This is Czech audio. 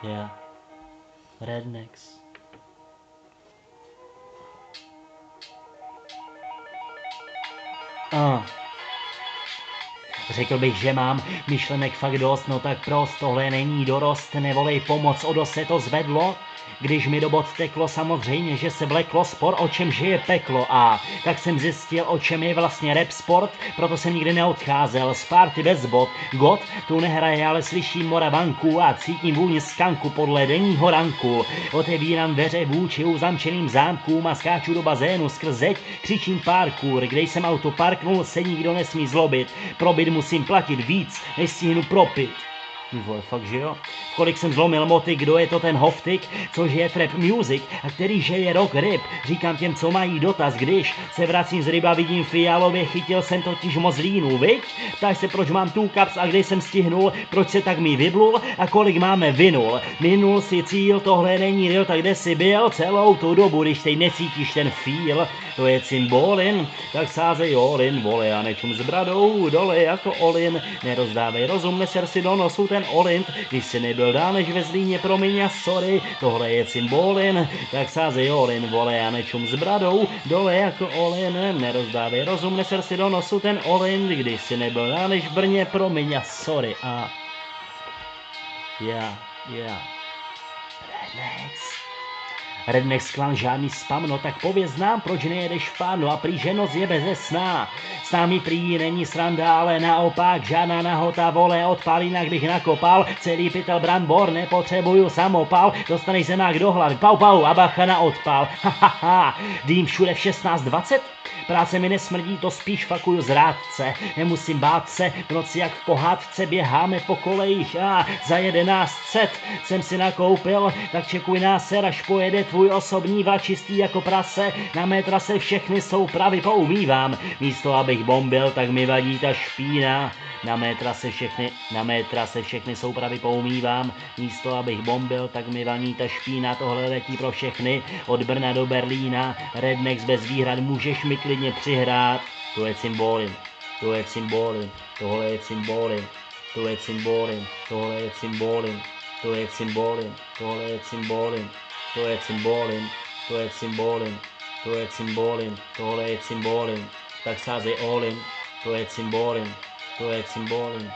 Yeah. Rednecks. Řekl bych, že mám myšlenek fakt dost, no tak prost, tohle není dorost, nevolej pomoc, o dost se to zvedlo. Když mi do bod teklo, samozřejmě, že se vleklo spor, o čem žije peklo a tak jsem zjistil, o čem je vlastně rap sport, proto jsem nikdy neodcházel z party bez bod. God tu nehraje, ale slyším Moravanku a cítím vůni skanku podle denního ranku. Otevírám dveře vůči uzamčeným zámkům a skáču do bazénu skrz zeď, křičím parkour, kde jsem auto parknul, se nikdo nesmí zlobit, probit musím platit víc, než stihnu propit. Vole, fakt, že jo? Kolik jsem zlomil moty, kdo je to ten hoftik, což je trap music a který že je rock rap. Říkám těm, co mají dotaz, když se vracím z ryba, vidím fialově, chytil jsem totiž moc línu, viď? Ptáš se, proč mám tu kaps a kde jsem stihnul, proč se tak mi vyblul a kolik máme vinul. Minul si cíl, tohle není real, tak kde jsi byl celou tu dobu, když teď necítíš ten feel. To je cymbolin, tak sázej olin, vole, a nečum s bradou, dole jako olin, nerozdávej rozum, neser si do nosu ten olint, když si nebyl dál než ve Zlíně, promiň a sorry, tohle je cymbolin, tak sázej olin, vole, a nečum s bradou, dole jako olin, nerozdávej rozum, neser si do nosu ten olint, když si nebyl dál než v Brně, promiň a sorry, a Redneck klan žádný spam, no tak pověz nám, proč nejedeš fán, no a prý že noc je beze sná. S námi prý není sranda, ale naopak, žádná nahota, vole, odpál, jinak bych nakopal, celý pytel brambor, nepotřebuju samopal, dostaneš zemák do hlavy, pau pau a bacha na odpal, dým všude v 16:20? Práce mi nesmrdí, to spíš fakuju z rádce, nemusím bát se, v noci jak v pohádce běháme po kolejích a za 1100 jsem si nakoupil, tak čekuj nás, až pojede tvůj osobní vlak čistý jako prase, na mé trase všechny soupravy poumývám, místo abych bombil, tak mi vadí ta špína, na mé trase všechny soupravy poumývám, místo abych bombil, tak mi vadí ta špína, tohle letí pro všechny, od Brna do Berlína, Rednecks bez výhrad, můžeš mi klidně přihrát, to je cymbolin, tohle je cymbolin, tohle je cymbolin, tohle je cymbolin, tohle je cymbolin, tohle je cymbolin, tohle je cymbolin, tohle je cymbolin, tohle je cymbolin, tohle je cymbolin, tohle je cymbolin, tak sázej olin, to je cymbolin, to je cymbolin.